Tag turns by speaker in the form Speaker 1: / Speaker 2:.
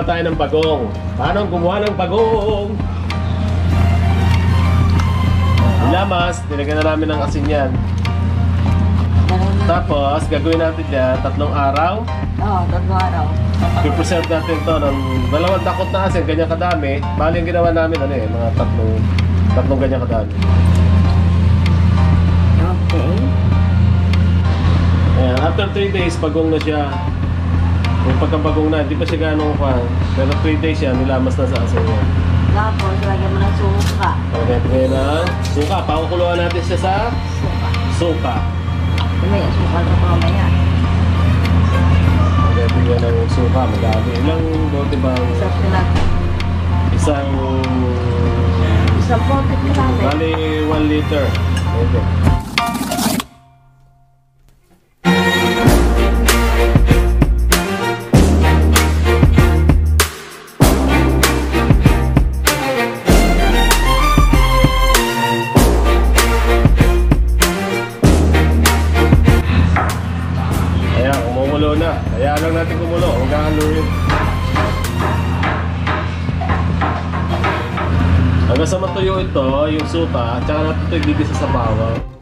Speaker 1: Gagawa tayo ng bagong. Paano gumawa ng bagong? Lamas, nilagyan na namin ng asin yan. Tapos, gagawin natin yan 3 araw.
Speaker 2: Oo, 3 araw.
Speaker 1: Prepreserve natin to ng 2 dakot na asin, ganyan kadami. Bali yung ginawa namin, ano eh, mga 3 ganyan kadami.
Speaker 2: Okay.
Speaker 1: Ayan, after 3 days, bagong na siya. Yung pagkabagong na, hindi pa siya ganong fan. Pero 3 days yan, nilamas na sa asin yan.
Speaker 2: Tapos, lagyan mo ng suka.
Speaker 1: Lagyan mo ng suka. Papakuluan natin siya sa suka.
Speaker 2: May asukal sa pamaya.
Speaker 1: Lagyan ng suka, madami. Ilang bote ba? Isang
Speaker 2: bote ko namin.
Speaker 1: Bali 1 liter. Okay. Na. Kaya lang natin kumulo. Huwag haluin. Hanggang sa matuyo ito, yung suka, at saka natin ito igigisa sa bawang.